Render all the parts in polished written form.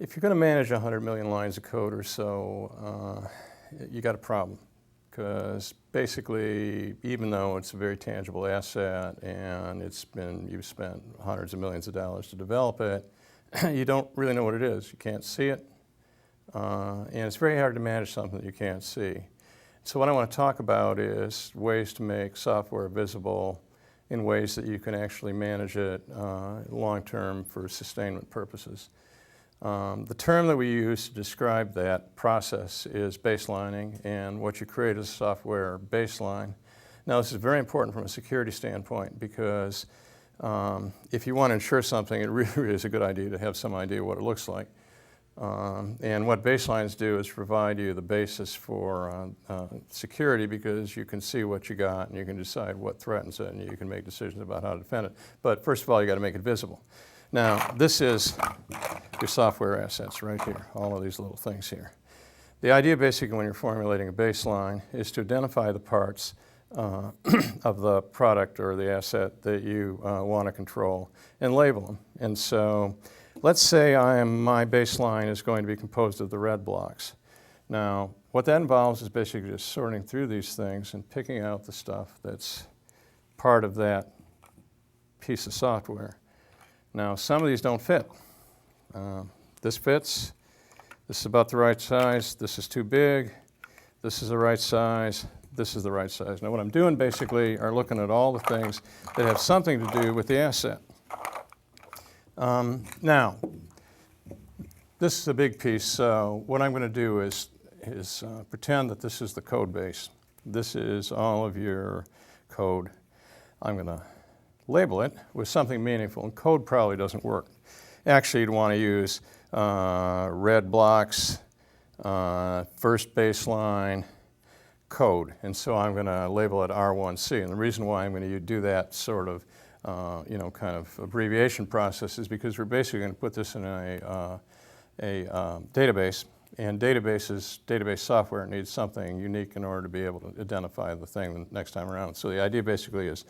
If you're going to manage 100 million lines of code or so, you got a problem. Because basically, even though it's a very tangible asset and you've spent hundreds of millions of dollars to develop it, you don't really know what it is. You can't see it. And it's very hard to manage something that you can't see. So what I want to talk about is ways to make software visible in ways that you can actually manage it long-term for sustainment purposes. The term that we use to describe that process is baselining, and what you create is a software baseline. Now, this is very important from a security standpoint because if you want to ensure something, it really is a good idea to have some idea what it looks like. And what baselines do is provide you the basis for security, because you can see what you got and you can decide what threatens it and you can make decisions about how to defend it. But first of all, you got to make it visible. Now, this is your software assets right here, all of these little things here. The idea basically when you're formulating a baseline is to identify the parts of the product or the asset that you want to control and label them. And so let's say my baseline is going to be composed of the red blocks. Now, what that involves is basically just sorting through these things and picking out the stuff that's part of that piece of software. Now, some of these don't fit. This fits. This is about the right size. This is too big. This is the right size. This is the right size. Now, what I'm doing basically are looking at all the things that have something to do with the asset. Now, this is a big piece, so what I'm going to do is pretend that this is the code base. This is all of your code. I'm going to label it with something meaningful, and code probably doesn't work. Actually, you'd want to use red blocks, first baseline, code, and so I'm going to label it R1C. And the reason why I'm going to do that sort of kind of abbreviation process is because we're basically going to put this in a database, and database software needs something unique in order to be able to identify the thing the next time around. So the idea basically is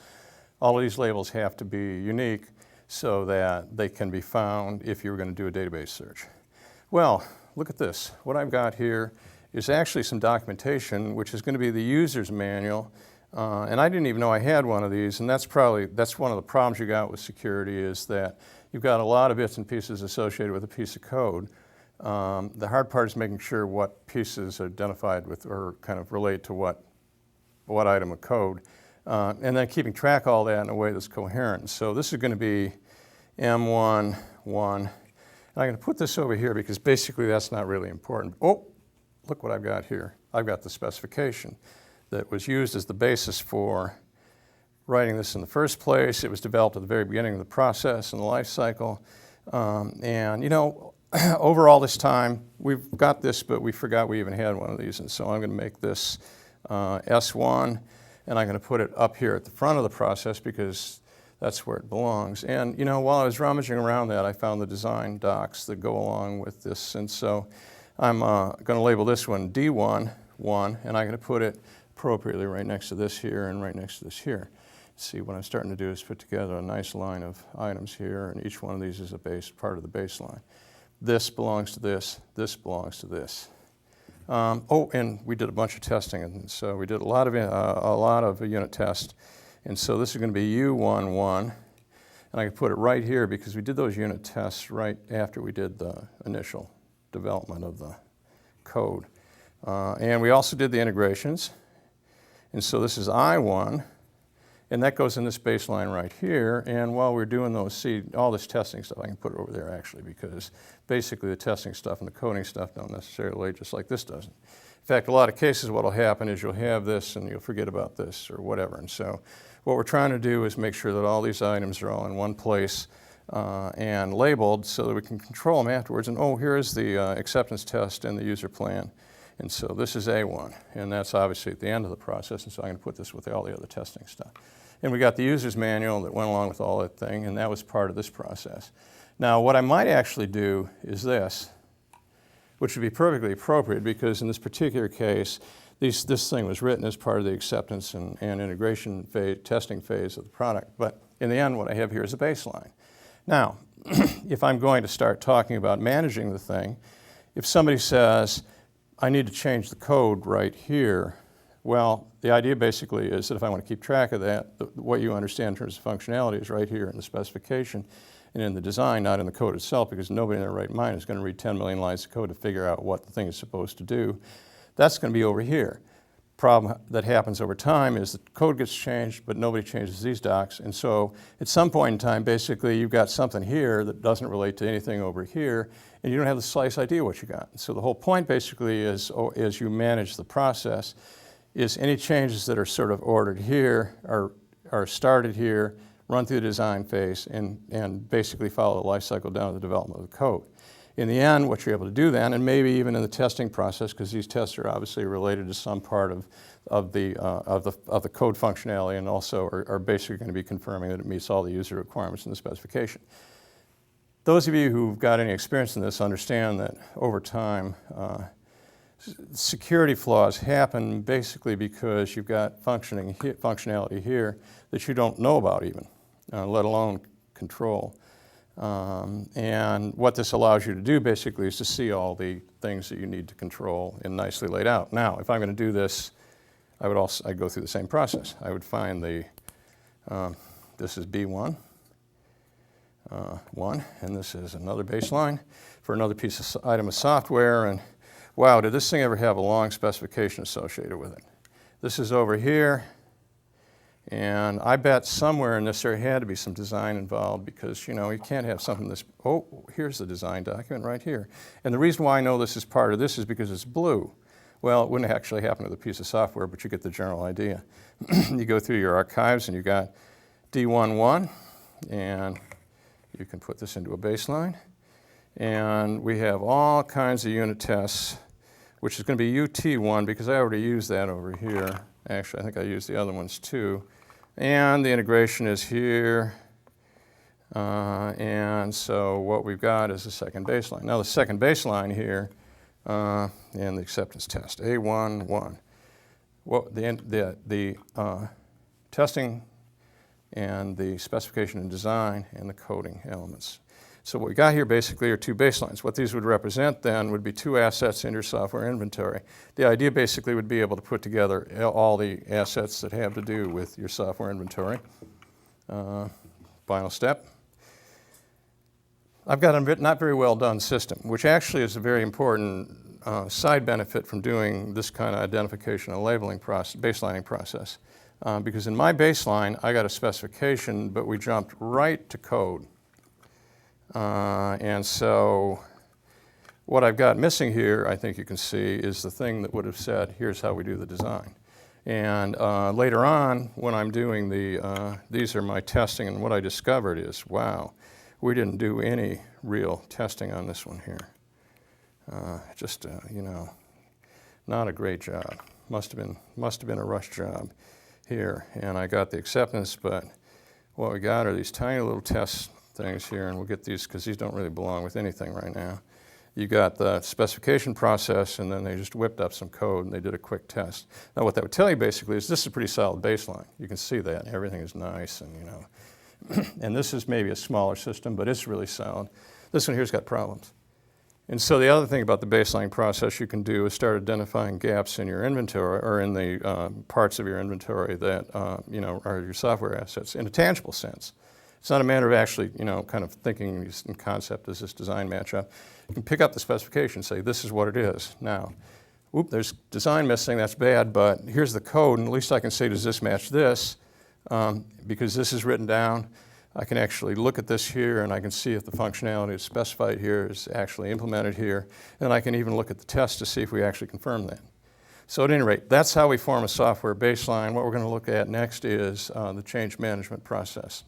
all of these labels have to be unique so that they can be found if you were going to do a database search. Well, look at this. What I've got here is actually some documentation, which is going to be the user's manual. And I didn't even know I had one of these, and that's one of the problems you got with security, is that you've got a lot of bits and pieces associated with a piece of code. The hard part is making sure what pieces are identified with or kind of relate to what item of code, and then keeping track of all that in a way that's coherent. So this is going to be M1, 1, and I'm going to put this over here because basically that's not really important. Oh, look what I've got here. I've got the specification that was used as the basis for writing this in the first place. It was developed at the very beginning of the process and the life cycle. And over all this time, we've got this, but we forgot we even had one of these. And so I'm going to make this S1, and I'm going to put it up here at the front of the process because that's where it belongs. And while I was rummaging around that, I found the design docs that go along with this. And so I'm going to label this one D1, 1, and I'm going to put it appropriately right next to this here and right next to this here. See, what I'm starting to do is put together a nice line of items here, and each one of these is a part of the baseline. This belongs to this. This belongs to this. Oh, and we did a bunch of testing, and so we did a lot of unit tests. And so this is going to be U1, 1, and I can put it right here because we did those unit tests right after we did the initial development of the code. And we also did the integrations. And so this is I1, and that goes in this baseline right here. And while we're doing all this testing stuff, I can put it over there actually, because basically the testing stuff and the coding stuff don't necessarily relate, just like this doesn't. In fact, a lot of cases what will happen is you'll have this and you'll forget about this or whatever. And so what we're trying to do is make sure that all these items are all in one place and labeled so that we can control them afterwards. And oh, here's the acceptance test and the user plan. And so this is A1, and that's obviously at the end of the process, and so I'm going to put this with all the other testing stuff. And we got the user's manual that went along with all that thing, and that was part of this process. Now, what I might actually do is this, which would be perfectly appropriate because in this particular case, this thing was written as part of the acceptance and integration phase, testing phase of the product. But in the end, what I have here is a baseline. Now, if I'm going to start talking about managing the thing, if somebody says, I need to change the code right here, well, the idea basically is that if I want to keep track of that, what you understand in terms of functionality is right here in the specification and in the design, not in the code itself, because nobody in their right mind is going to read 10 million lines of code to figure out what the thing is supposed to do. That's going to be over here. Problem that happens over time is the code gets changed, but nobody changes these docs. And so at some point in time, basically, you've got something here that doesn't relate to anything over here, and you don't have the slightest idea what you got. So the whole point basically is, as you manage the process, is any changes that are sort of ordered here are started here, run through the design phase, and basically follow the life cycle down to the development of the code. In the end, what you're able to do then, and maybe even in the testing process, because these tests are obviously related to some part of the code functionality, and also are basically going to be confirming that it meets all the user requirements in the specification. Those of you who've got any experience in this understand that over time, security flaws happen basically because you've got functionality here that you don't know about even, let alone control. And what this allows you to do basically is to see all the things that you need to control and nicely laid out. Now, if I'm going to do this, I'd go through the same process. I would find the, this is B1, 1, and this is another baseline for another piece of item of software. And wow, did this thing ever have a long specification associated with it? This is over here. And I bet somewhere in this there had to be some design involved because, you know, you can't have something this, oh, here's the design document right here. And the reason why I know this is part of this is because it's blue. Well, it wouldn't actually happen to the piece of software, but you get the general idea. You go through your archives and you got D11, and you can put this into a baseline. And we have all kinds of unit tests, which is going to be UT1 because I already used that over here. Actually, I think I used the other ones too. And the integration is here. And so what we've got is the second baseline. Now the second baseline here and the acceptance test, A11. Well, the testing and the specification and design and the coding elements. So what we got here basically are two baselines. What these would represent then would be two assets in your software inventory. The idea basically would be able to put together all the assets that have to do with your software inventory. Final step. I've got a not very well done system, which actually is a very important side benefit from doing this kind of identification and labeling process, baselining process. Because in my baseline, I got a specification, but we jumped right to code. And so what I've got missing here, I think you can see, is the thing that would have said, here's how we do the design. And later on, when I'm doing these are my testing, and what I discovered is, wow, we didn't do any real testing on this one here. Just, you know, not a great job. Must have been a rush job here. And I got the acceptance, but what we got are these tiny little tests things here, and we'll get these because these don't really belong with anything right now. You got the specification process, and then they just whipped up some code and they did a quick test. Now what that would tell you basically is this is a pretty solid baseline. You can see that everything is nice, and you know, and this is maybe a smaller system, but it's really solid. This one here's got problems. And so the other thing about the baseline process you can do is start identifying gaps in your inventory or in the parts of your inventory that you know, are your software assets in a tangible sense. It's not a matter of actually, you know, kind of thinking in concept, does this design match up? You can pick up the specification and say, this is what it is. Now, whoop, there's design missing, that's bad, but here's the code, and at least I can say, does this match this? Because this is written down, I can actually look at this here, and I can see if the functionality that's specified here is actually implemented here, and I can even look at the test to see if we actually confirm that. So at any rate, that's how we form a software baseline. What we're going to look at next is the change management process.